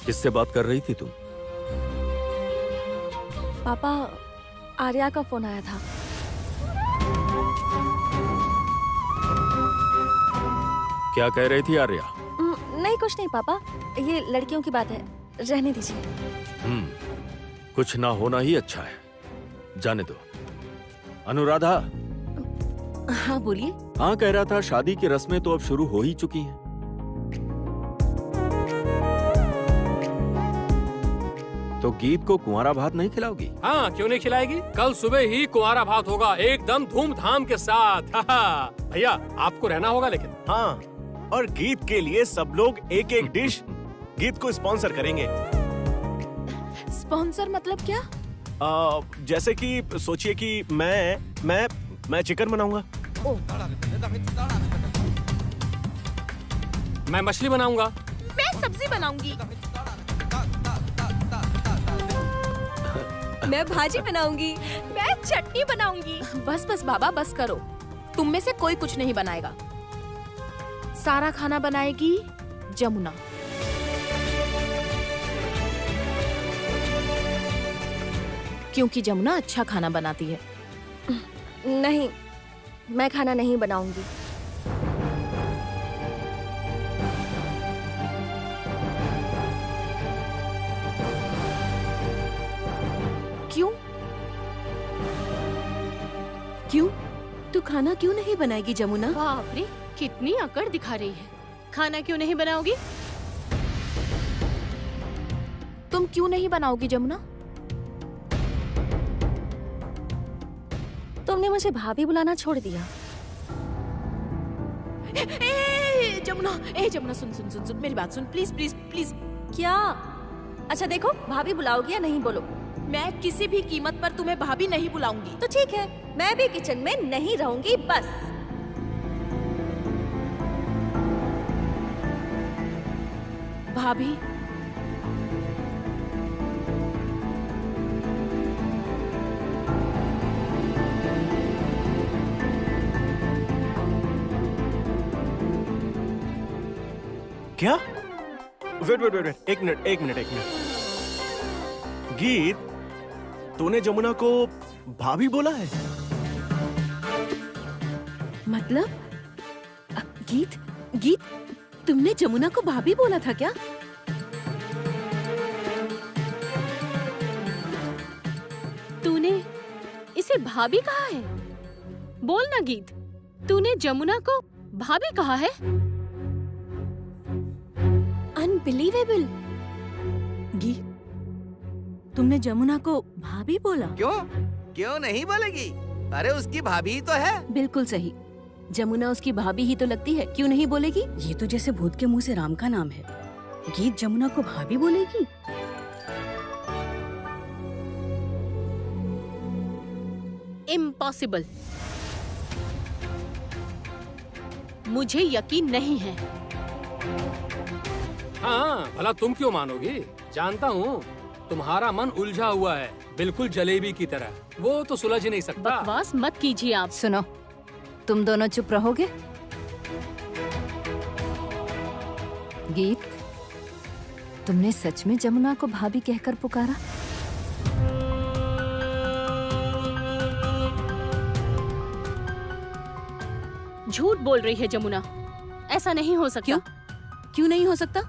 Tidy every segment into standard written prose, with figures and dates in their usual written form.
किससे बात कर रही थी तुम? पापा, आर्या का फोन आया था। क्या कह रही थी आर्या? नहीं कुछ नहीं पापा, ये लड़कियों की बात है, रहने दीजिए। कुछ ना होना ही अच्छा है, जाने दो। अनुराधा। हाँ बोलिए। हाँ, कह रहा था शादी की रस्में तो अब शुरू हो ही चुकी हैं। तो गीत को कुंवारा भात नहीं खिलाओगी? हाँ, क्यों नहीं खिलाएगी? कल सुबह ही कुंवारा भात होगा, एकदम धूमधाम के साथ। भैया आपको रहना होगा लेकिन। हाँ, और गीत के लिए सब लोग एक एक डिश गीत को स्पॉन्सर करेंगे। स्पॉन्सर मतलब क्या? जैसे कि सोचिए कि मैं चिकन बनाऊंगा। मैं मछली बनाऊंगा। मैं सब्जी बनाऊंगी। मैं भाजी बनाऊंगी। मैं चटनी बनाऊंगी। बस बस बाबा, बस करो। तुम में से कोई कुछ नहीं बनाएगा। सारा खाना बनाएगी जमुना। क्योंकि जमुना अच्छा खाना बनाती है। नहीं, मैं खाना नहीं बनाऊंगी। क्यों? क्यों? तू खाना क्यों नहीं बनाएगी जमुना? बाप रे, कितनी अकड़ दिखा रही है। खाना क्यों नहीं बनाओगी? तुम क्यों नहीं बनाओगी जमुना? तुमने मुझे भाभी बुलाना छोड़ दिया। जमुना सुन सुन सुन सुन मेरी बात सुन, प्लीज प्लीज प्लीज। क्या? अच्छा देखो, भाभी बुलाओगी या नहीं बोलो। मैं किसी भी कीमत पर तुम्हें भाभी नहीं बुलाऊंगी। तो ठीक है, मैं भी किचन में नहीं रहूंगी बस। भाभी, क्या? वेट, एक मिनट। गीत, तूने जमुना को भाभी बोला है? मतलब गीत तुमने जमुना को भाभी बोला था क्या? तूने इसे भाभी कहा है? बोल ना गीत, तूने जमुना को भाभी कहा है? अनबिलीवेबल। गीत, तुमने जमुना को भाभी बोला? क्यों नहीं बोलेगी? अरे उसकी भाभी ही तो है। बिल्कुल सही, जमुना उसकी भाभी ही तो लगती है, क्यों नहीं बोलेगी? ये तो जैसे भूत के मुंह से राम का नाम है। गीत जमुना को भाभी बोलेगी? इम्पॉसिबल। मुझे यकीन नहीं है। हाँ, भला तुम क्यों मानोगी? जानता हूँ तुम्हारा मन उलझा हुआ है, बिल्कुल जलेबी की तरह। वो तो सुलझ नहीं सकता। बकवास मत कीजिए आप। सुनो, तुम दोनों चुप रहोगे? गीत, तुमने सच में जमुना को भाभी कहकर पुकारा? झूठ बोल रही है जमुना, ऐसा नहीं हो सकता। क्यों नहीं हो सकता?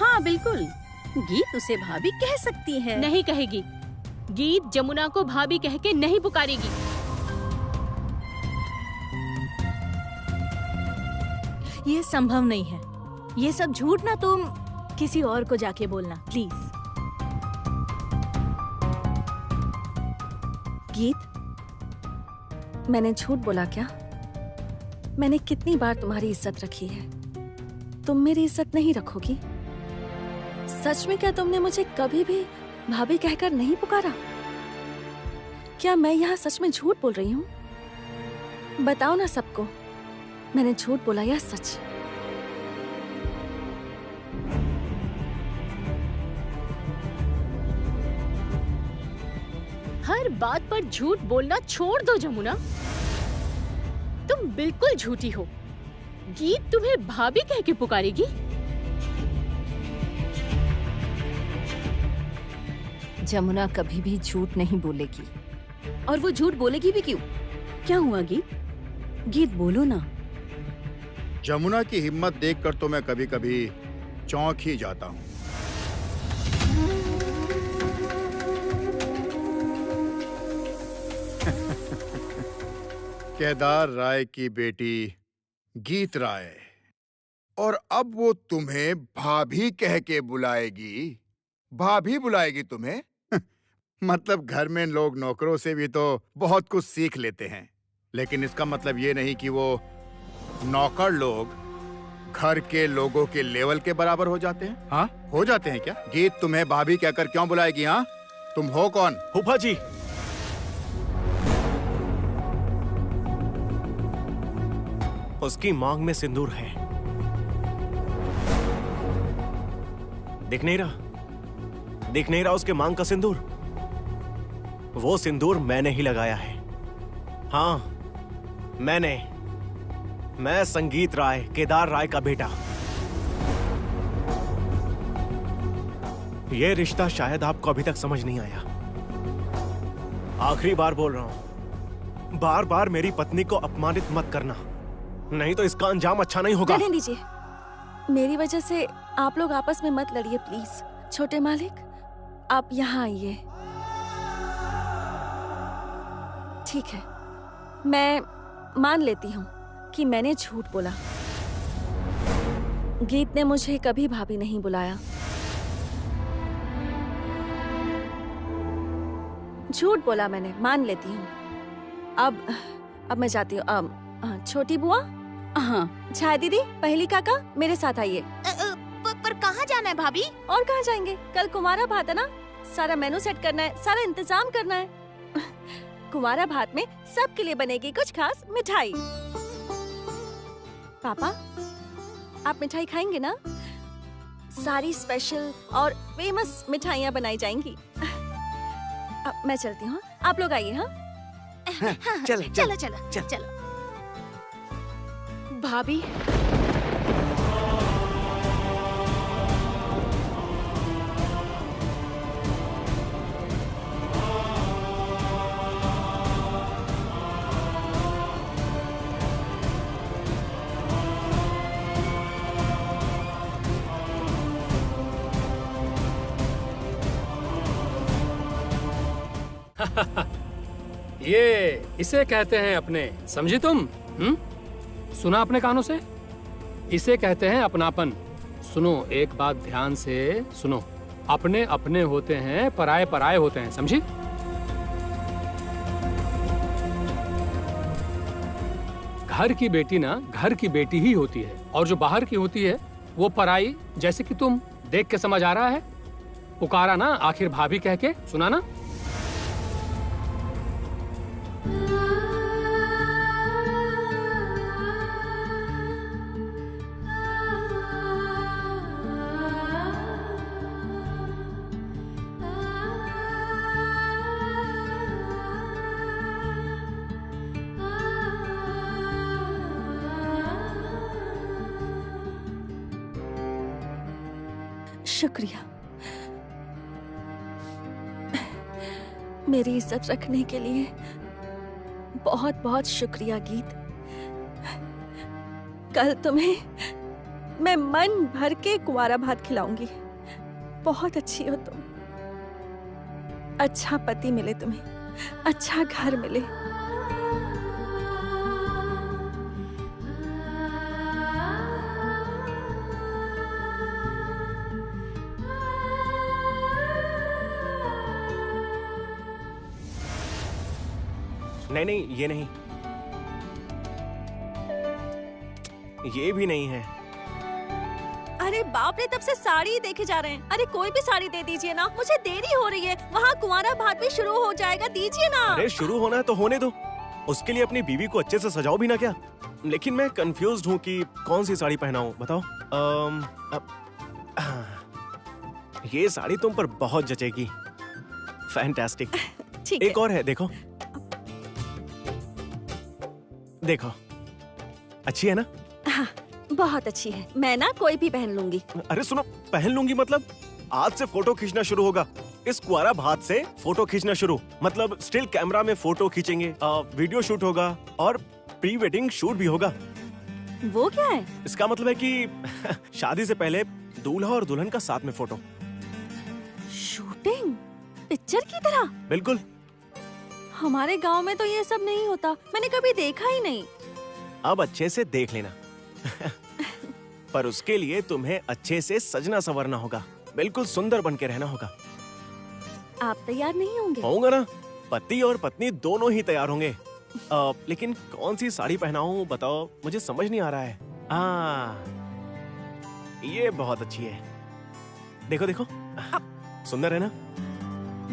हाँ बिल्कुल, गीत उसे भाभी कह सकती है। नहीं कहेगी। गीत जमुना को भाभी कह के नहीं पुकारेगी। ये संभव नहीं है। ये सब झूठ ना, तुम किसी और को जाके बोलना प्लीज। गीत, मैंने झूठ बोला क्या? मैंने कितनी बार तुम्हारी इज्जत रखी है, तुम मेरी इज्जत नहीं रखोगी? सच में क्या तुमने मुझे कभी भी भाभी कहकर नहीं पुकारा? क्या मैं यहाँ सच में झूठ बोल रही हूँ? बताओ ना सबको, मैंने झूठ बोला या सच? हर बात पर झूठ बोलना छोड़ दो जमुना। तुम बिल्कुल झूठी हो। गीत तुम्हें भाभी कह के पुकारेगी? जमुना कभी भी झूठ नहीं बोलेगी। और वो झूठ बोलेगी भी क्यों? क्या हुआ गीत? गीत बोलो ना। जमुना की हिम्मत देखकर तो मैं कभी कभी चौंक ही जाता हूँ। केदार राय की बेटी गीत राय, और अब वो तुम्हें भाभी कह के बुलाएगी? भाभी बुलाएगी तुम्हें? मतलब घर में लोग नौकरों से भी तो बहुत कुछ सीख लेते हैं, लेकिन इसका मतलब ये नहीं कि वो नौकर लोग घर के लोगों के लेवल के बराबर हो जाते हैं। हाँ, हो जाते हैं क्या? गीत तुम्हें भाभी कहकर क्यों बुलाएगी? हाँ, तुम हो कौन? फूफा जी, उसकी मांग में सिंदूर है। दिख नहीं रहा उसके मांग का सिंदूर? वो सिंदूर मैंने ही लगाया है। हाँ, मैं संगीत राय, केदार राय का बेटा। ये रिश्ता शायद आपको अभी तक समझ नहीं आया। आखिरी बार बोल रहा हूं, बार बार मेरी पत्नी को अपमानित मत करना, नहीं तो इसका अंजाम अच्छा नहीं होगा। रहने दीजिए, मेरी वजह से आप लोग आपस में मत लड़िए प्लीज। छोटे मालिक, आप यहाँ आइए। ठीक है, मैं मान लेती हूँ कि मैंने झूठ बोला। गीत ने मुझे कभी भाभी नहीं बुलाया। झूठ बोला मैंने, मान लेती हूँ। अब मैं जाती हूँ। छोटी बुआ, हाँ। छाया दीदी, पहली काका, मेरे साथ आइए। पर कहाँ जाना है भाभी? और कहाँ जाएंगे? कल कुमारा भात है ना, सारा मेनू सेट करना है, सारा इंतजाम करना है। कुमारा भात में सबके लिए बनेगी कुछ खास मिठाई। पापा, आप मिठाई खाएंगे ना? सारी स्पेशल और फेमस मिठाइयाँ बनाई जाएंगी। अब मैं चलती हूँ, आप लोग आइए। हाँ, चलो। भाभी, ये इसे कहते हैं अपने, समझी तुम? सुना अपने कानों से? इसे कहते हैं अपनापन। सुनो, एक बात ध्यान से सुनो, अपने अपने होते हैं, पराये पराये होते हैं, समझी? घर की बेटी ना घर की बेटी ही होती है, और जो बाहर की होती है वो पराई। जैसे कि तुम देख के समझ आ रहा है, पुकारा ना आखिर भाभी कह के, सुना ना? शुक्रिया, मेरी इज्जत रखने के लिए बहुत बहुत शुक्रिया गीत। कल तुम्हें मैं मन भर के कुंवारा भात खिलाऊंगी। बहुत अच्छी हो तुम। अच्छा पति मिले तुम्हें, अच्छा घर मिले। नहीं, ये नहीं, ये भी नहीं है। अरे बाप रे, तब से साड़ी ही देखे जा रहे हैं। अरे कोई भी साड़ी दे दीजिए ना, मुझे देरी हो रही है। वहाँ कुंवारा भात भी शुरू हो जाएगा, दीजिए ना। अरे शुरू होना है तो होने दो, उसके लिए अपनी बीवी को अच्छे से सजाओ भी ना क्या? लेकिन मैं कंफ्यूज्ड हूँ कि कौन सी साड़ी पहनाऊं, बताओ। ये साड़ी तुम पर बहुत जचेगी। फैंटास्टिक। ठीक है। एक और है, देखो देखो, अच्छी है ना? हाँ, बहुत अच्छी है। मैं ना कोई भी पहन लूंगी। अरे सुनो, पहन लूंगी मतलब आज से फोटो खींचना शुरू होगा। इस कुआरा भात से फोटो खींचना शुरू, मतलब स्टिल कैमरा में फोटो खींचेंगे, वीडियो शूट होगा और प्री वेडिंग शूट भी होगा। वो क्या है? इसका मतलब है कि शादी से पहले दूल्हा और दुल्हन का साथ में फोटो। शूटिंग पिक्चर की तरह? बिल्कुल। हमारे गांव में तो ये सब नहीं होता, मैंने कभी देखा ही नहीं। अब अच्छे से देख लेना। पर उसके लिए तुम्हें अच्छे से सजना संवरना होगा, बिल्कुल सुंदर बन के रहना होगा। आप तैयार नहीं होंगे? होऊंगा ना, पति और पत्नी दोनों ही तैयार होंगे। लेकिन कौन सी साड़ी पहनाऊं बताओ, मुझे समझ नहीं आ रहा है। ये बहुत अच्छी है, देखो देखो, सुंदर है ना?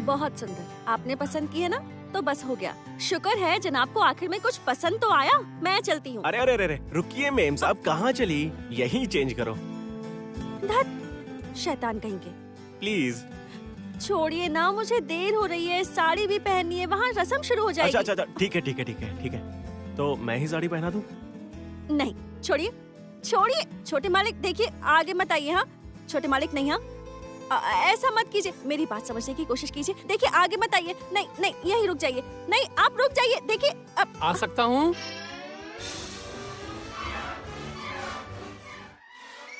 बहुत सुंदर। आपने पसंद की है ना, तो बस हो गया। शुक्र है जनाब को आखिर में कुछ पसंद तो आया। मैं चलती हूँ। अरे अरे अरे रुकिए मेम साहब, कहाँ चली? यही चेंज करो। धत, शैतान कहेंगे। प्लीज छोड़िए ना, मुझे देर हो रही है, साड़ी भी पहननी है, वहाँ रस्म शुरू हो जाएगी। अच्छा, ठीक है ठीक है ठीक है ठीक है। तो मैं ही साड़ी पहना दूं? नहीं, छोड़िए छोड़िए। छोटे मालिक देखिए, आगे मत आइए। हाँ, छोटे मालिक नहीं। हाँ, ऐसा मत कीजिए, मेरी बात समझने की कोशिश कीजिए। देखिए, आगे मत आइए। नहीं नहीं, यहीं रुक जाइए। नहीं, आप रुक जाइए। देखिए, अब आ सकता हूँ?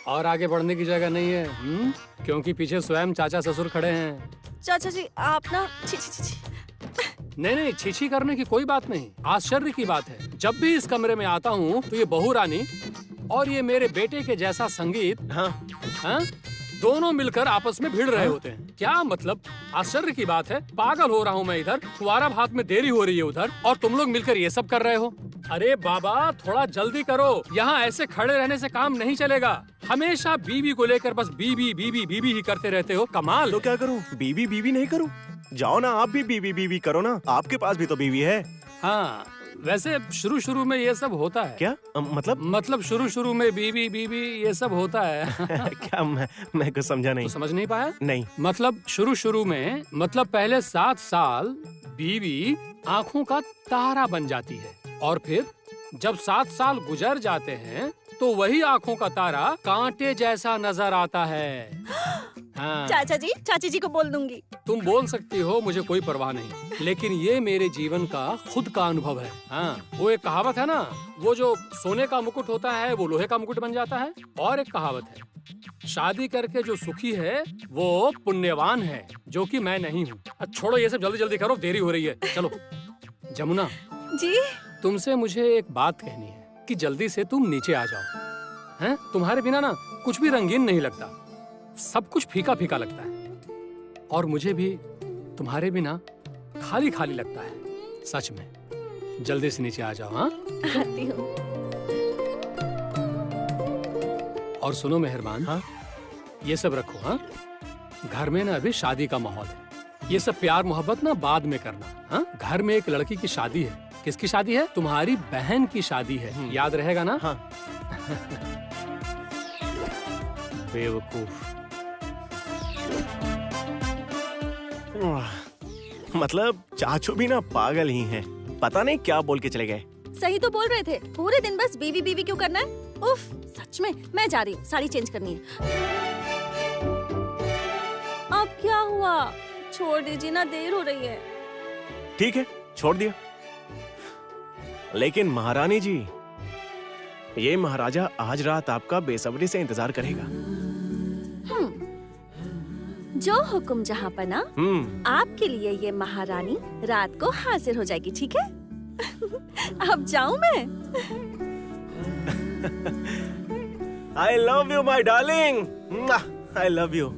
और आगे बढ़ने की जगह नहीं है, क्योंकि पीछे स्वयं चाचा ससुर खड़े हैं। चाचा जी, आप ना छी छी छी। नहीं, छीछी करने की कोई बात नहीं, आश्चर्य की बात है। जब भी इस कमरे में आता हूँ तो ये बहू रानी और ये मेरे बेटे के जैसा संगीत, हाँ, दोनों मिलकर आपस में भिड़ रहे होते हैं। क्या मतलब, आश्चर्य की बात है। पागल हो रहा हूँ मैं इधर, कुआरा भात में देरी हो रही है उधर, और तुम लोग मिलकर ये सब कर रहे हो। अरे बाबा, थोड़ा जल्दी करो, यहाँ ऐसे खड़े रहने से काम नहीं चलेगा। हमेशा बीवी को लेकर बस बीवी बीवी बीवी ही करते रहते हो। कमाल। तो क्या करूँ? बीवी बीवी नहीं करूँ? जाओ ना, आप भी बीवी बीवी करो ना, आपके पास भी तो बीवी है। हाँ, वैसे शुरू में ये सब होता है। क्या मतलब शुरू में बीवी बीवी ये सब होता है। क्या मैं कुछ समझा नहीं। तो समझ नहीं पाया? नहीं, मतलब शुरू में, मतलब पहले 7 साल बीवी आँखों का तारा बन जाती है, और फिर जब 7 साल गुजर जाते हैं तो वही आँखों का तारा कांटे जैसा नजर आता है। हाँ। चाचा जी, चाची जी को बोल दूंगी। तुम बोल सकती हो, मुझे कोई परवाह नहीं, लेकिन ये मेरे जीवन का खुद का अनुभव है। हाँ, वो एक कहावत है ना, वो जो सोने का मुकुट होता है वो लोहे का मुकुट बन जाता है। और एक कहावत है, शादी करके जो सुखी है वो पुण्यवान है, जो कि मैं नहीं हूँ। छोड़ो ये सब, जल्दी जल्दी करो, देरी हो रही है। चलो। जमुना जी, तुमसे मुझे एक बात कहनी है कि जल्दी से तुम नीचे आ जाओ। हैं? तुम्हारे बिना ना कुछ भी रंगीन नहीं लगता, सब कुछ फीका फीका लगता है, और मुझे भी तुम्हारे बिना खाली खाली लगता है। सच में, जल्दी से नीचे आ जाओ। हाँ, आती हूँ। और सुनो मेहरबान, हाँ? ये सब रखो। हाँ, घर में ना अभी शादी का माहौल है, ये सब प्यार मोहब्बत ना बाद में करना। हाँ, घर में एक लड़की की शादी है। किसकी शादी है? तुम्हारी बहन की शादी है, याद रहेगा ना? हाँ। बेवकूफ। मतलब चाचू भी ना पागल ही हैं, पता नहीं क्या बोल के चले गए। सही तो बोल रहे थे, पूरे दिन बस बीवी बीवी क्यों करना है? उफ, सच में। मैं जा रही हूँ, साड़ी चेंज करनी है। अब क्या हुआ? छोड़ दीजिए ना, देर हो रही है। ठीक है, छोड़ दिया। लेकिन महारानी जी, ये महाराजा आज रात आपका बेसब्री से इंतजार करेगा। जो हुक्म जहाँ पना, आपके लिए ये महारानी रात को हाजिर हो जाएगी, ठीक है? अब जाऊं मैं? I love you, my darling. I love you.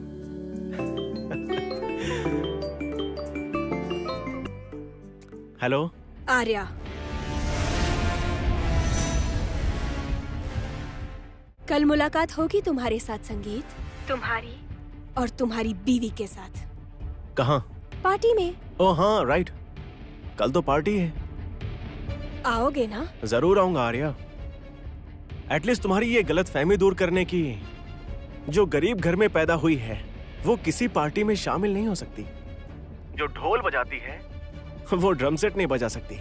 Hello Arya, कल मुलाकात होगी तुम्हारे साथ संगीत, तुम्हारी और तुम्हारी बीवी के साथ। कहाँ? पार्टी में। ओह हाँ, राइट, कल तो पार्टी है। आओगे ना? जरूर आऊंगा आर्या। एटलीस्ट तुम्हारी ये गलत फहमी दूर करने की, जो गरीब घर में पैदा हुई है वो किसी पार्टी में शामिल नहीं हो सकती। जो ढोल बजाती है वो ड्रम सेट नहीं बजा सकती।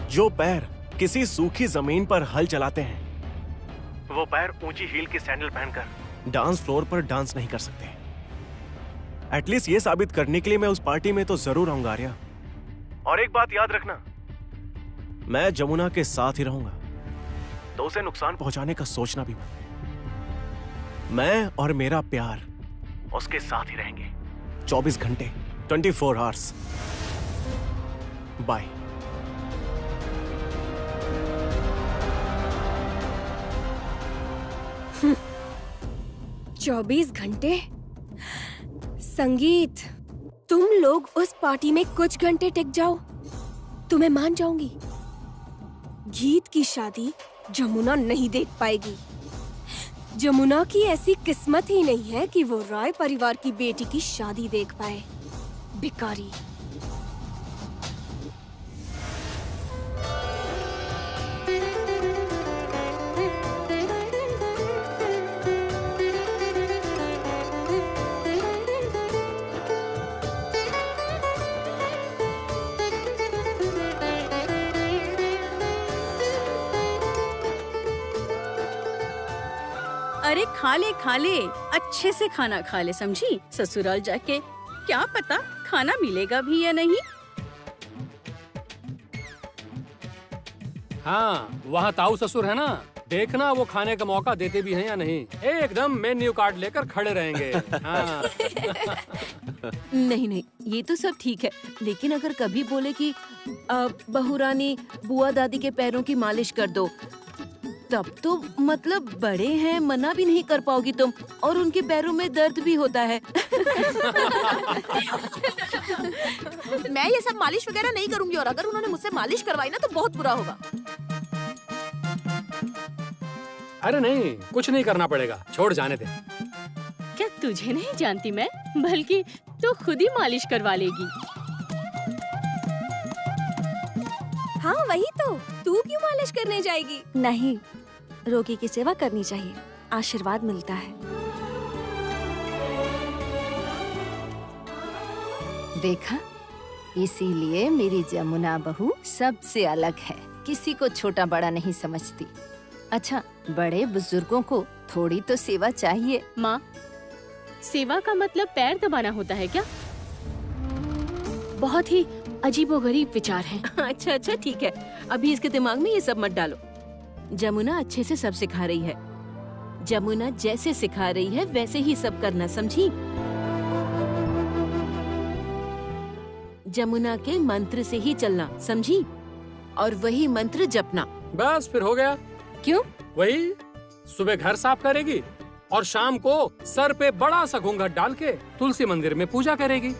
जो पैर किसी सूखी जमीन पर हल चलाते हैं वो पैर ऊंची हील की सैंडल पहनकर डांस फ्लोर पर डांस नहीं कर सकते। एटलीस्ट ये साबित करने के लिए मैं उस पार्टी में तो जरूर आऊंगा आर्या। और एक बात याद रखना, मैं जमुना के साथ ही रहूंगा, तो उसे नुकसान पहुंचाने का सोचना भी मत। मैं और मेरा प्यार उसके साथ ही रहेंगे 24 घंटे, 24 आवर्स। बाय। हम्म, 24 घंटे? संगीत, तुम लोग उस पार्टी में कुछ घंटे टिक जाओ तो मैं मान जाऊंगी। गीत की शादी जमुना नहीं देख पाएगी। जमुना की ऐसी किस्मत ही नहीं है कि वो राय परिवार की बेटी की शादी देख पाए। भिखारी। अरे खा ले, अच्छे से खाना खा ले, समझी? ससुराल जाके क्या पता खाना मिलेगा भी या नहीं। हाँ, वहाँ ताऊ ससुर है ना, देखना वो खाने का मौका देते भी हैं या नहीं। एकदम मेन्यू कार्ड लेकर खड़े रहेंगे। हाँ। नहीं, ये तो सब ठीक है, लेकिन अगर कभी बोले कि बहू रानी बुआ दादी के पैरों की मालिश कर दो, तब तो मतलब बड़े हैं, मना भी नहीं कर पाओगी तुम, और उनके पैरों में दर्द भी होता है। मैं ये सब मालिश वगैरह नहीं करूंगी, और अगर उन्होंने मुझसे मालिश करवाई ना तो बहुत बुरा होगा। अरे नहीं, कुछ नहीं करना पड़ेगा, छोड़ जाने दे। क्या तुझे नहीं जानती मैं, बल्कि तू खुद ही मालिश करवा लेगी। हाँ वही तो, तू क्यों मालिश करने जाएगी? नहीं, रोगी की सेवा करनी चाहिए, आशीर्वाद मिलता है। देखा, इसीलिए मेरी जमुना बहू सबसे अलग है, किसी को छोटा बड़ा नहीं समझती। अच्छा, बड़े बुजुर्गों को थोड़ी तो सेवा चाहिए। माँ, सेवा का मतलब पैर दबाना होता है क्या? बहुत ही अजीबोगरीब विचार है। अच्छा ठीक है, अभी इसके दिमाग में ये सब मत डालो। जमुना अच्छे से सब सिखा रही है। जमुना जैसे सिखा रही है वैसे ही सब करना, समझी? जमुना के मंत्र से ही चलना, समझी? और वही मंत्र जपना। बस फिर हो गया। क्यों? वही सुबह घर साफ करेगी और शाम को सर पे बड़ा सा घूंघट डाल के तुलसी मंदिर में पूजा करेगी।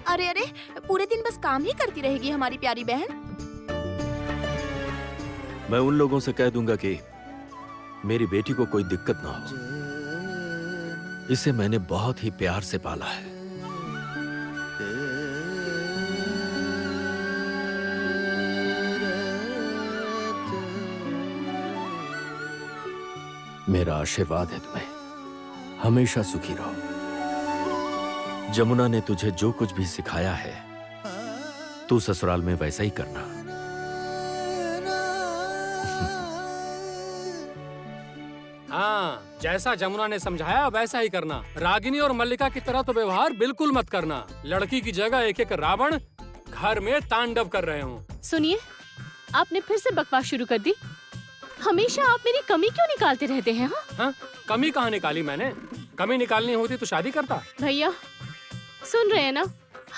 अरे पूरे दिन बस काम ही करती रहेगी हमारी प्यारी बहन। मैं उन लोगों से कह दूंगा कि मेरी बेटी को कोई दिक्कत ना हो। इसे मैंने बहुत ही प्यार से पाला है। मेरा आशीर्वाद है तुम्हें, हमेशा सुखी रहो। जमुना ने तुझे जो कुछ भी सिखाया है, तू ससुराल में वैसा ही करना। हाँ, जैसा जमुना ने समझाया वैसा ही करना। रागिनी और मल्लिका की तरह तो व्यवहार बिल्कुल मत करना। लड़की की जगह एक एक रावण घर में तांडव कर रहे हो। सुनिए, आपने फिर से बकवास शुरू कर दी। हमेशा आप मेरी कमी क्यों निकालते रहते हैं? हाँ, कमी कहाँ निकाली मैंने? कमी निकालनी होती तो शादी करता। भैया सुन रहे हैं ना,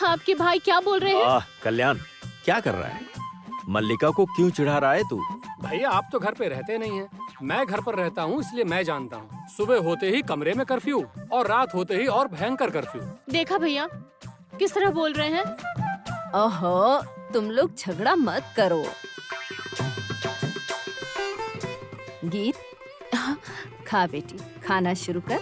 आपके भाई क्या बोल रहे हैं? कल्याण, क्या कर रहा है? मल्लिका को क्यों चिढ़ा रहा है तू? भैया आप तो घर पे रहते नहीं हैं। मैं घर पर रहता हूँ, इसलिए मैं जानता हूँ। सुबह होते ही कमरे में कर्फ्यू और रात होते ही और भयंकर कर्फ्यू। देखा भैया किस तरह बोल रहे हैं? ओहो, तुम लोग झगड़ा मत करो। गीत, खा बेटी, खाना शुरू कर।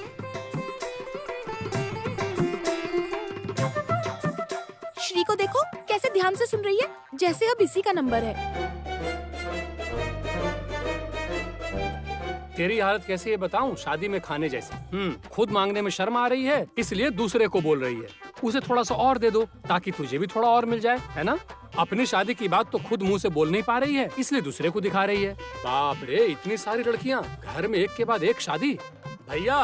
श्री को देखो कैसे ध्यान से सुन रही है, जैसे अब इसी का नंबर है। तेरी हालत कैसी है बताऊं? शादी में खाने जैसे। खुद मांगने में शर्म आ रही है, इसलिए दूसरे को बोल रही है। उसे थोड़ा सा और दे दो ताकि तुझे भी थोड़ा और मिल जाए, है ना? अपनी शादी की बात तो खुद मुंह से बोल नहीं पा रही है, इसलिए दूसरे को दिखा रही है। बाप रे, इतनी सारी लड़कियां, घर में एक के बाद एक शादी। भैया,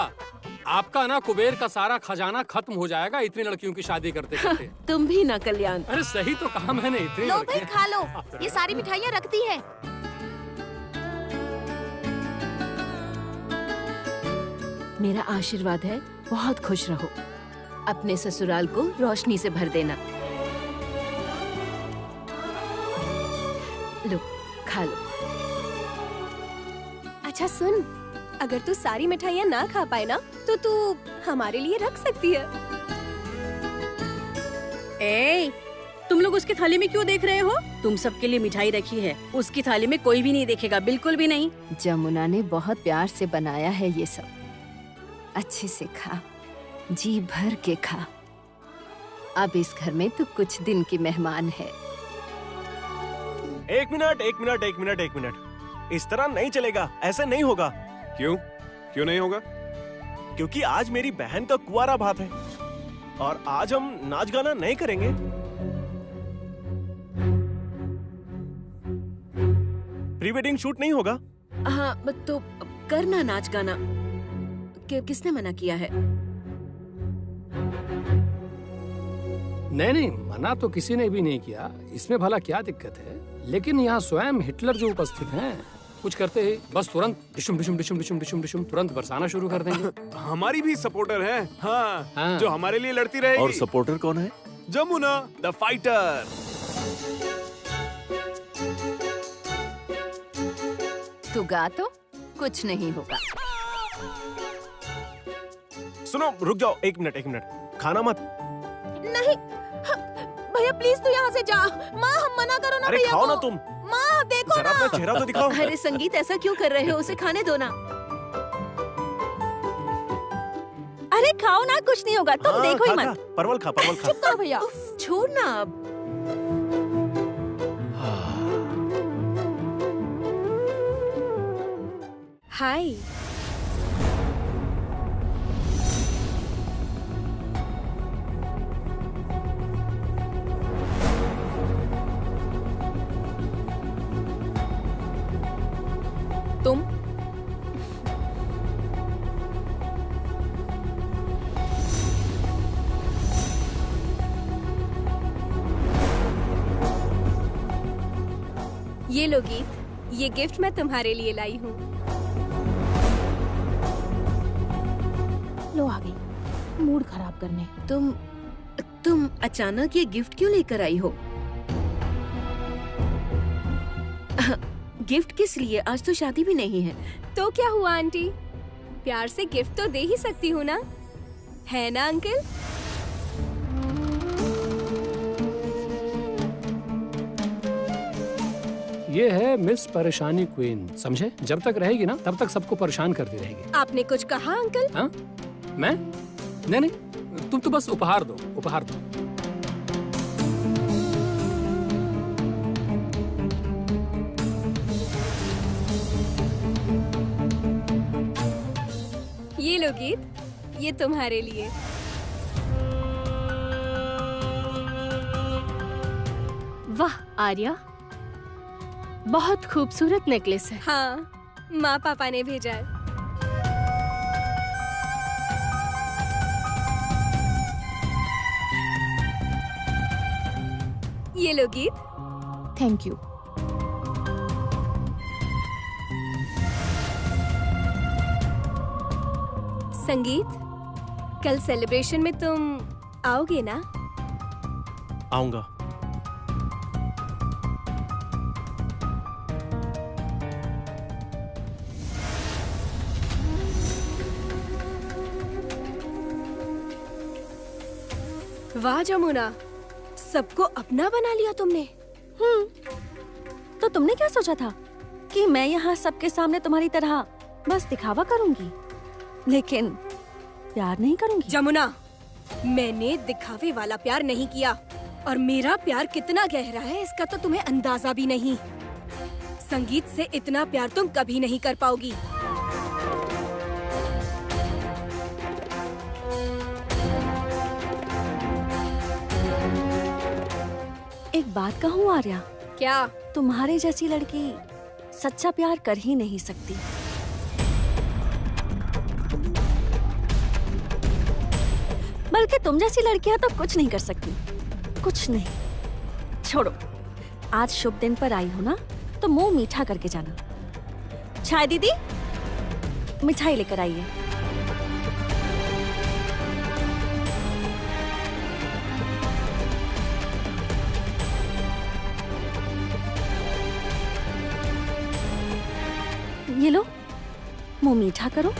आपका ना कुबेर का सारा खजाना खत्म हो जाएगा इतनी लड़कियों की शादी करते करते। तुम भी ना कल्याण। अरे सही तो कहा मैंने, इतनी लो भाई लड़कियां। खा लो, ये सारी मिठाइयाँ रखती है। मेरा आशीर्वाद है, बहुत खुश रहो। अपने ससुराल को रोशनी से भर देना। लो, खा लो। अच्छा सुन, अगर तू सारी मिठाइयाँ ना खा पाए ना, तो तू हमारे लिए रख सकती है। ए, तुम लोग उसकी थाली में क्यों देख रहे हो? तुम सबके लिए मिठाई रखी है, उसकी थाली में कोई भी नहीं देखेगा, बिल्कुल भी नहीं। जमुना ने बहुत प्यार से बनाया है ये सब। अच्छे से खा, जी भर के खा। अब इस घर में तू कुछ दिन की मेहमान है। एक मिनट। इस तरह नहीं चलेगा, ऐसे नहीं होगा। क्यों नहीं होगा? क्योंकि आज मेरी बहन का कुंवारा भात है और आज हम नाच गाना नहीं करेंगे। प्री वेडिंग शूट नहीं होगा। हाँ, तो करना नाच गाना। किसने मना किया है? नहीं, मना तो किसी ने भी नहीं किया, इसमें भला क्या दिक्कत है। लेकिन यहाँ स्वयं हिटलर जो उपस्थित हैं, कुछ करते ही बस तुरंत डिशुम डिशुम डिशुम डिशुम डिशुम डिशुम तुरंत बरसाना शुरू कर देंगे। हमारी भी सपोर्टर है, हाँ। जो हमारे लिए लड़ती रहेगी। और सपोर्टर कौन है? Jamuna the fighter. तू गा तो कुछ नहीं होगा। सुनो, रुक जाओ, एक मिनट। खाना मत। नहीं भैया, प्लीज तू यहाँ से जा। माँ, हम मना करो ना अरे भैया खाओ को। ना तुम। माँ देखो जरा ना। अपना चेहरा तो दिखाओ। अरे संगीत, ऐसा क्यों कर रहे हो? उसे खाने दो ना। अरे खाओ ना, कुछ नहीं होगा, तुम देखो ही मत। परवल खा। चुप करो भैया। छोड़ ना अब। हाय। तुम ये लो गीत, ये गिफ्ट मैं तुम्हारे लिए लाई हूँ। लो आ गई मूड खराब करने। तुम अचानक ये गिफ्ट क्यों लेकर आई हो? गिफ्ट किस लिए? आज तो शादी भी नहीं है। तो क्या हुआ आंटी, प्यार से गिफ्ट तो दे ही सकती हूँ ना, है ना अंकल? ये है मिस परेशानी क्वीन, समझे? जब तक रहेगी ना, तब तक सबको परेशान करती रहेगी। आपने कुछ कहा अंकल? हाँ? मैं? नहीं, तुम तो बस उपहार दो। ये लो गीत, ये तुम्हारे लिए। वाह आर्या, बहुत खूबसूरत नेकलेस है। हाँ, माँ पापा ने भेजा है। ये लो गीत। Thank you. संगीत, कल सेलिब्रेशन में तुम आओगे ना? आऊंगा। वाह जमुना, सबको अपना बना लिया तुमने। तो तुमने क्या सोचा था कि मैं यहाँ सबके सामने तुम्हारी तरह बस दिखावा करूंगी, लेकिन प्यार नहीं करूंगी? जमुना, मैंने दिखावे वाला प्यार नहीं किया, और मेरा प्यार कितना गहरा है इसका तो तुम्हें अंदाजा भी नहीं। संगीत से इतना प्यार तुम कभी नहीं कर पाओगी। एक बात कहूँ आर्या, क्या? तुम्हारे जैसी लड़की सच्चा प्यार कर ही नहीं सकती। बल्कि तुम जैसी लड़कियां तो कुछ नहीं कर सकती, कुछ नहीं। छोड़ो, आज शुभ दिन पर आई हो ना, तो मुंह मीठा करके जाना। चाय दीदी, मिठाई लेकर आइए। ये लो, मुंह मीठा करो।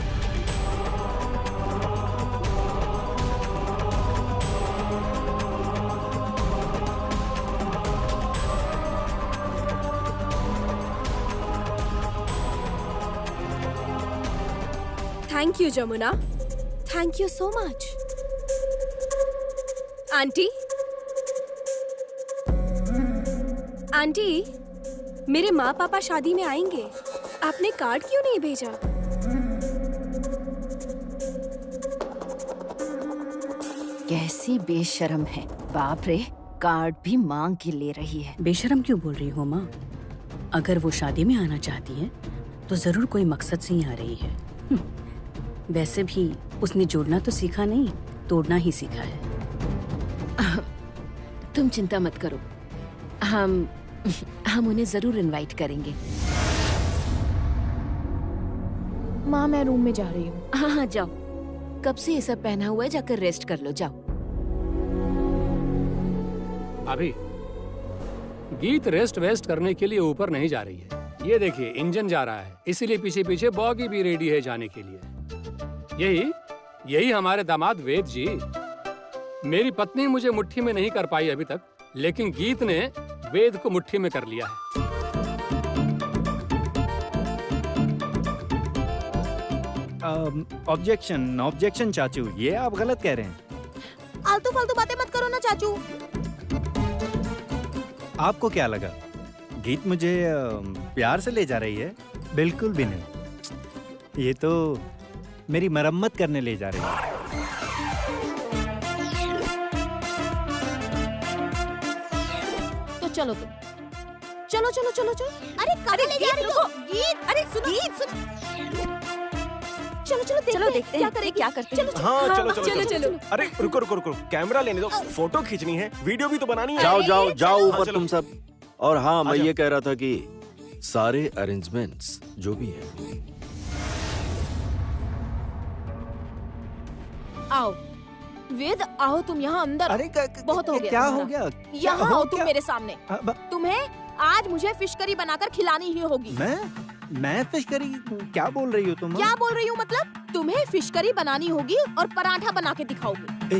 Thank you Jamuna, thank you so much. Aunty, aunty, मेरे माँ पापा शादी में आएंगे, आपने कार्ड क्यों नहीं भेजा? कैसी बेशर्म है, बाप रे, कार्ड भी मांग के ले रही है। बेशर्म क्यों बोल रही हो माँ? अगर वो शादी में आना चाहती है तो जरूर कोई मकसद से ही आ रही है। वैसे भी उसने जोड़ना तो सीखा नहीं, तोड़ना ही सीखा है। तुम चिंता मत करो, हम उन्हें जरूर इनवाइट करेंगे। माँ मैं रूम में जा रही हूँ। हाँ हाँ जाओ, कब से ये सब पहना हुआ है, जाकर रेस्ट कर लो, जाओ। अभी गीत रेस्ट वेस्ट करने के लिए ऊपर नहीं जा रही है। ये इंजन जा रहा है, इसीलिए पीछे पीछे बॉगी भी रेडी है जाने के लिए। यही हमारे दामाद वेद जी। मेरी पत्नी मुझे मुट्ठी में नहीं कर पाई अभी तक, लेकिन गीत ने वेद को मुट्ठी में कर लिया है। ऑब्जेक्शन चाचू, ये आप गलत कह रहे हैं। आलतू फालतू बातें मत करो ना चाचू। आपको क्या लगा गीत मुझे प्यार से ले जा रही है? बिल्कुल भी नहीं, ये तो मेरी मरम्मत करने ले जा रही है। तो चलो तुम, चलो चलो चलो चलो। अरे कहाँ ले जा रही हो? गीत, अरे सुनो, गीत सुनो। चलो चलो देखते हैं क्या करते हैं। हाँ चलो चलो। अरे रुको रुको रुको, कैमरा लेने दो, फोटो खींचनी है, वीडियो भी तो बनानी है। जाओ जाओ जाओ ऊपर तुम सब। और हाँ, मैं आजा। ये कह रहा था कि सारे अरेंजमेंट्स जो भी हैं, आओ वेद, आओ तुम यहाँ अंदर। अरे बहुत हो गया क्या तुम्हारा। हो गया? यहाँ आओ तुम मेरे सामने। अब तुम्हें आज मुझे फिश करी बनाकर खिलानी ही होगी। मैं फिश करी? क्या बोल रही हो तुम? क्या बोल रही हूँ मतलब? तुम्हें फिश करी बनानी होगी और पराठा बना के दिखाओगे।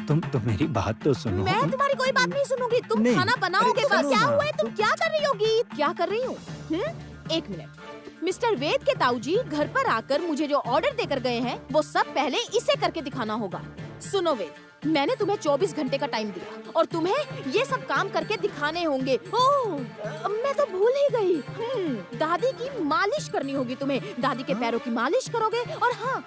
तुम मेरी बात तो सुनो। मैं तुम्हारी कोई बात नहीं सुनूंगी, तुम नहीं। खाना बनाओगे अरे बस। सुनो क्या ना। हुआ है? तुम क्या कर रही होगी? क्या कर रही हूँ? एक मिनट। मिस्टर वेद के ताऊजी घर पर आकर मुझे जो ऑर्डर देकर गए हैं, वो सब पहले इसे करके दिखाना होगा। सुनो वेद, मैंने तुम्हें 24 घंटे का टाइम दिया और तुम्हें ये सब काम करके दिखाने होंगे। ओह, मैं तो भूल ही गई। दादी की मालिश करनी होगी तुम्हें। दादी के पैरों की मालिश करोगे और हाँ,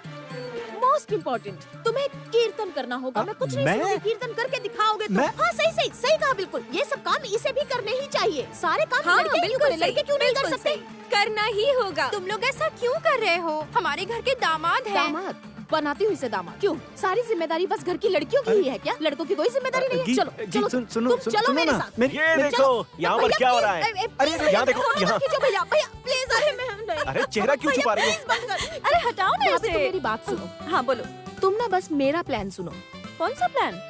मोस्ट इम्पोर्टेंट, तुम्हें कीर्तन करना होगा। मैं कुछ नहीं सुनूंगी, कीर्तन करके दिखाओगे तुम। हाँ सही कहा, बिल्कुल। ये सब काम इसे भी करने ही चाहिए। सारे काम हाँ, लड़के क्यों करें? लड़के क्यों नहीं कर सकते? करना ही होगा। तुम लोग ऐसा क्यों कर रहे हो? हमारे घर के दामाद हैं। दामाद बनाती हुई से दामाद क्यों? सारी जिम्मेदारी बस घर की लड़कियों की ही है क्या? लड़कों की कोई जिम्मेदारी नहीं है? चलो चलो सुनो, तुम चलो मेरे साथ। ये देखो यहाँ पर क्या हो रहा है। अरे यहाँ देखो, यहाँ। भैया प्लीज। अरे चेहरा क्यों छुपा रही हो? अरे हटाओ ना इसे। मेरी बात सुनो। हाँ बोलो। तुम ना बस मेरा प्लान सुनो। कौन सा प्लान?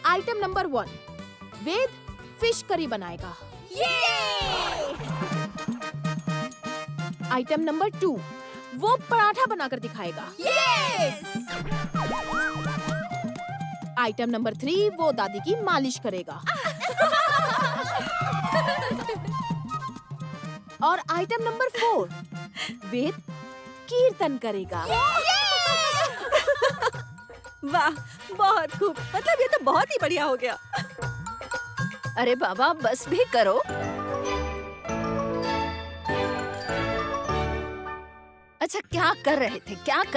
आइटम नंबर 1, वेद फिश करी बनाएगा। आइटम नंबर 2, वो पराठा बनाकर दिखाएगा। आइटम नंबर 3, वो दादी की मालिश करेगा। और आइटम नंबर 4, वेद कीर्तन करेगा। वाह, बहुत खूब। मतलब ये तो बहुत ही बढ़िया हो गया। अरे बाबा, बस भी करो। अच्छा क्या कर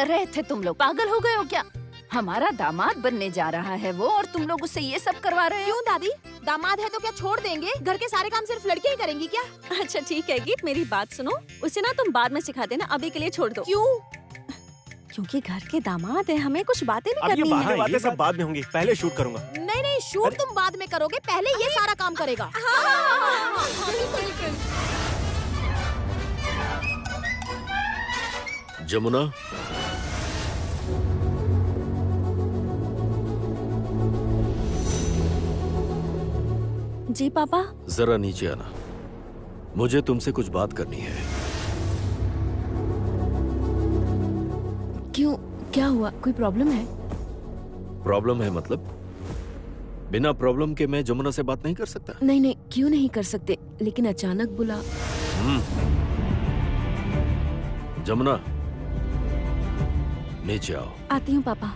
रहे थे तुम लोग? पागल हो गए हो क्या? हमारा दामाद बनने जा रहा है वो, और तुम लोग उससे ये सब करवा रहे हो। क्यों दादी, दामाद है तो क्या छोड़ देंगे? घर के सारे काम सिर्फ लड़के ही करेंगी क्या? अच्छा ठीक है गीत, मेरी बात सुनो, उसे ना तुम बाद में सिखा देना, अभी के लिए छोड़ दो। क्यों? क्योंकि घर के दामाद है, हमें कुछ बातें भी अब ये करनी बातें है। बातें सब बाद में होंगी, पहले शूट करूंगा। नहीं नहीं, शूट तुम बाद में करोगे, पहले ये सारा काम करेगा। जमुना, जी पापा। जरा नीचे आना, मुझे तुमसे कुछ बात करनी है। क्यों, क्या हुआ? कोई प्रॉब्लम है? प्रॉब्लम है मतलब? बिना प्रॉब्लम के मैं जमुना से बात नहीं कर सकता? नहीं नहीं, क्यों नहीं कर सकते, लेकिन अचानक बुला। जमुना, नीचे आओ। आती हूँ पापा।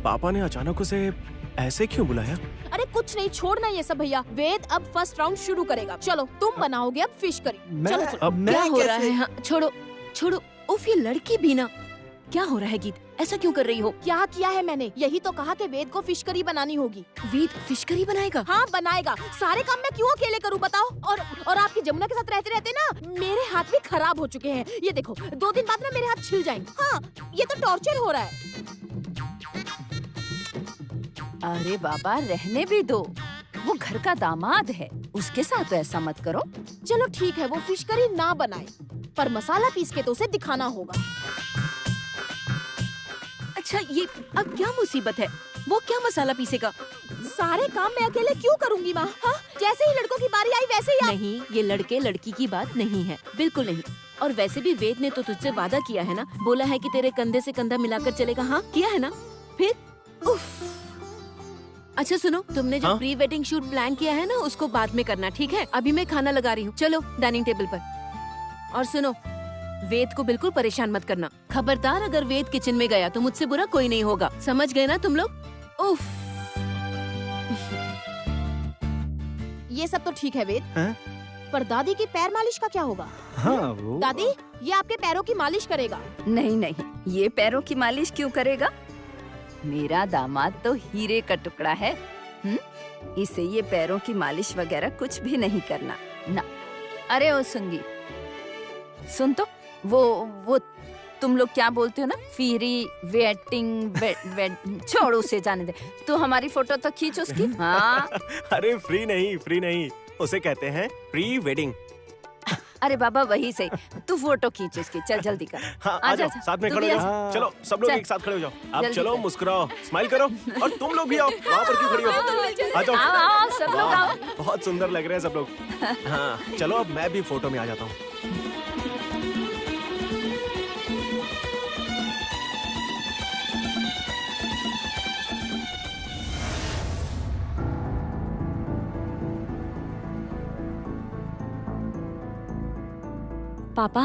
पापा ने अचानक उसे ऐसे क्यों बुलाया? अरे कुछ नहीं, छोड़ना ये सब भैया। वेद अब फर्स्ट राउंड शुरू करेगा। चलो तुम बनाओगे अब फिश करी। चलो चलो। अब क्या हो रहा है? हाँ, छोड़ो छोड़ो। उफ, ये लड़की भी ना, क्या हो रहा है गीत? ऐसा क्यों कर रही हो? क्या किया है मैंने? यही तो कहा कि वेद को फिश करी बनानी होगी। वेद फिश करी बनाएगा? हाँ बनाएगा। सारे काम मैं क्यों अकेले करूँ बताओ? और आपकी जमुना के साथ रहते रहते ना मेरे हाथ भी खराब हो चुके हैं। ये देखो 2 दिन बाद ना मेरे हाथ छिल जाएंगे। हाँ, ये तो टॉर्चर हो रहा है। अरे बाबा, रहने भी दो, वो घर का दामाद है, उसके साथ ऐसा मत करो। चलो ठीक है, वो फिश करी ना बनाए, पर मसाला पीस के तो उसे दिखाना होगा। अच्छा, ये अब क्या मुसीबत है? वो क्या मसाला पीसेगा? सारे काम मैं अकेले क्यों करूंगी माँ? हाँ? जैसे ही लड़कों की बारी आई वैसे ही नहीं, ये लड़के लड़की की बात नहीं है, बिल्कुल नहीं। और वैसे भी वेद ने तो तुझसे वादा किया है ना, बोला है कि तेरे कंधे से कंधा मिलाकर चलेगा। हाँ किया है ना? फिर उफ। अच्छा सुनो, तुमने जो प्री वेडिंग शूट प्लान किया है ना, उसको बाद में करना, ठीक है? अभी मैं खाना लगा रही हूँ, चलो डाइनिंग टेबल पर। और सुनो, वेद को बिल्कुल परेशान मत करना। खबरदार, अगर वेद किचन में गया तो मुझसे बुरा कोई नहीं होगा, समझ गए ना तुम लोग? उफ। ये सब तो ठीक है वेद, पर दादी की पैर मालिश का क्या होगा? हाँ वो दादी, ये आपके पैरों की मालिश करेगा। नहीं नहीं, ये पैरों की मालिश क्यों करेगा? मेरा दामाद तो हीरे का टुकड़ा है। इसे ये पैरों की मालिश वगैरह कुछ भी नहीं करना ना। अरे ओ संगी, सुन तो, वो तुम लोग क्या बोलते हो ना, फ्री वेटिंग छोड़, उसे जाने दे। तू हमारी फोटो तो खींच उसकी। हाँ। अरे फ्री नहीं, उसे कहते हैं प्री वेडिंग। अरे बाबा वही सही, तू फोटो खींच उसकी, चल जल्दी कर। हाँ, आ जाओ, साथ में खड़े हो जाओ। चलो सब लोग एक साथ खड़े हो जाओ। अब चलो, मुस्कुराओ, स्माइल करो, और तुम लोग भी आओ। वहाँ पर क्यों खड़ी हो? आ जाओ, आओ सब लोग आओ। बहुत सुंदर लग रहे हैं सब लोग। हाँ चलो, अब मैं भी फोटो में आ जाता हूँ। पापा,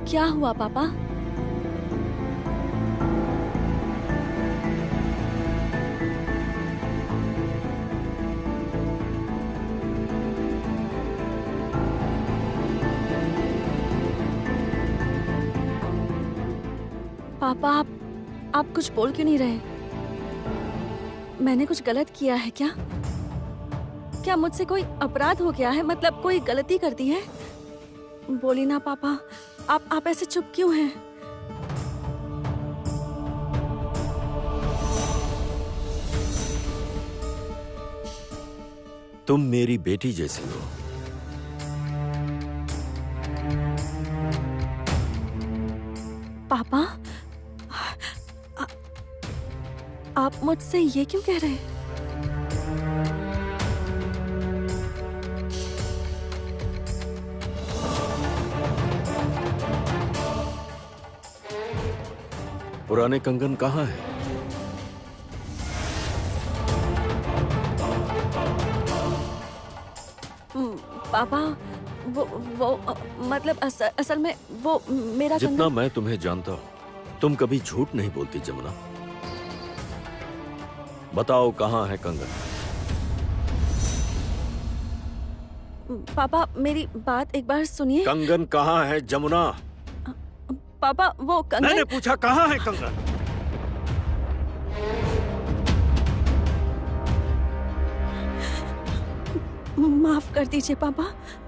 क्या हुआ पापा? पापा, आप कुछ बोल क्यों नहीं रहे? मैंने कुछ गलत किया है क्या? क्या मुझसे कोई अपराध हो गया है? मतलब कोई गलती कर दी है? बोली ना पापा, आप ऐसे चुप क्यों हैं? तुम मेरी बेटी जैसी हो। पापा, आप मुझसे ये क्यों कह रहे हैं? पुराने कंगन कहाँ है? पापा, मतलब असल में वो मेरा जितना कंगन। मैं तुम्हें जानता हूँ, तुम कभी झूठ नहीं बोलती जमुना। बताओ कहाँ है कंगन? पापा मेरी बात एक बार सुनिए। कंगन कहाँ है जमुना? पापा वो कंगन। मैंने पूछा कहाँ है कंगन? माफ कर दीजिए पापा,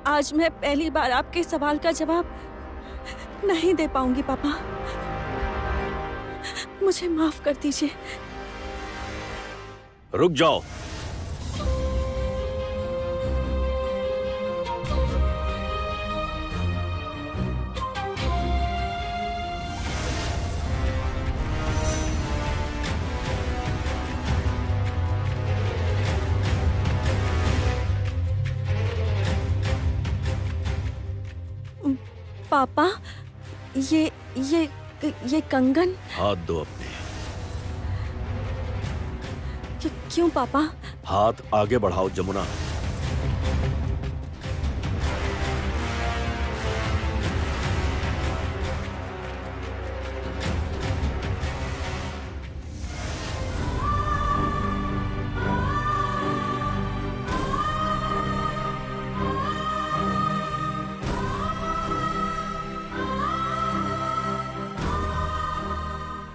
आज मैं पहली बार आपके सवाल का जवाब नहीं दे पाऊंगी पापा, मुझे माफ कर दीजिए। रुक जाओ। पापा ये कंगन। हाथ दो अपने। क्यों पापा? हाथ आगे बढ़ाओ जमुना।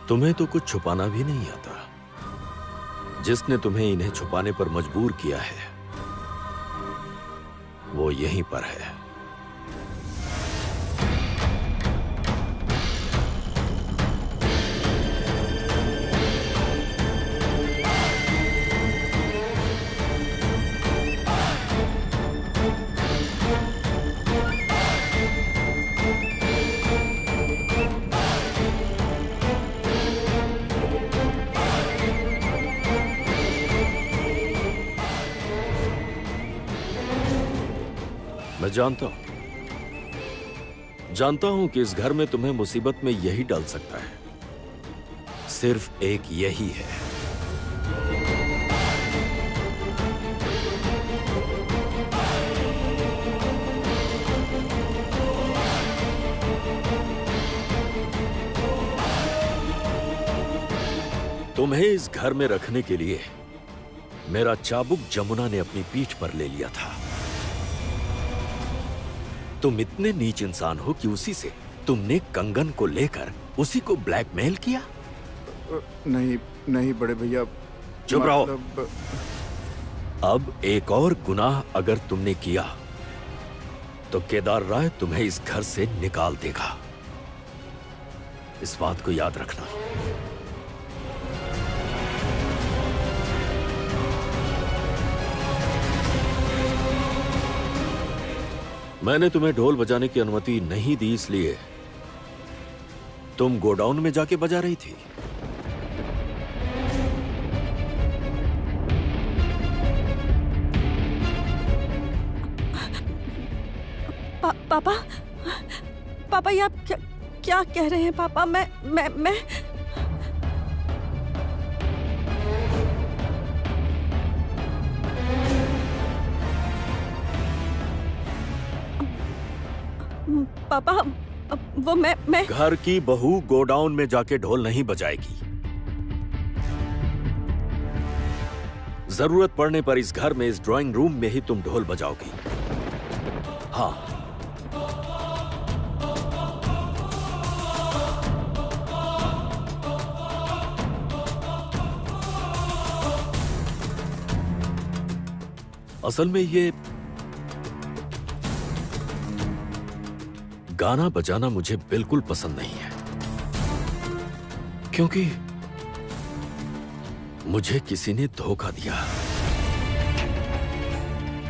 तुम्हें तो कुछ छुपाना भी नहीं आता। जिसने तुम्हें इन्हें छुपाने पर मजबूर किया है वो यहीं पर है। मैं जानता हूं कि इस घर में तुम्हें मुसीबत में यही डाल सकता है, सिर्फ एक यही है। तुम्हें इस घर में रखने के लिए मेरा चाबुक जमुना ने अपनी पीठ पर ले लिया था। तुम इतने नीच इंसान हो कि उसी से तुमने कंगन को लेकर उसी को ब्लैकमेल किया। नहीं बड़े भैया। चुप रहो। अब एक और गुनाह अगर तुमने किया तो केदार राय तुम्हें इस घर से निकाल देगा। इस बात को याद रखना। मैंने तुम्हें ढोल बजाने की अनुमति नहीं दी, इसलिए तुम गोडाउन में जाके बजा रही थी। पापा ये आप क्या कह रहे हैं पापा? मैं पापा वो मैं घर की बहू गोडाउन में जाके ढोल नहीं बजाएगी। जरूरत पड़ने पर इस घर में, इस ड्राइंग रूम में ही तुम ढोल बजाओगी। हाँ। असल में ये गाना बजाना मुझे बिल्कुल पसंद नहीं है, क्योंकि मुझे किसी ने धोखा दिया,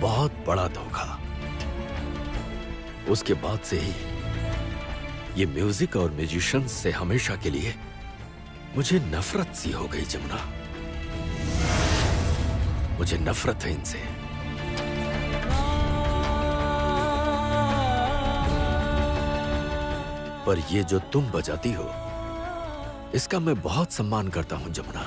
बहुत बड़ा धोखा। उसके बाद से ही ये म्यूजिक और म्यूजिशियंस से हमेशा के लिए मुझे नफरत सी हो गई जमुना। मुझे नफरत है इनसे। पर ये जो तुम बजाती हो, इसका मैं बहुत सम्मान करता हूं जमुना।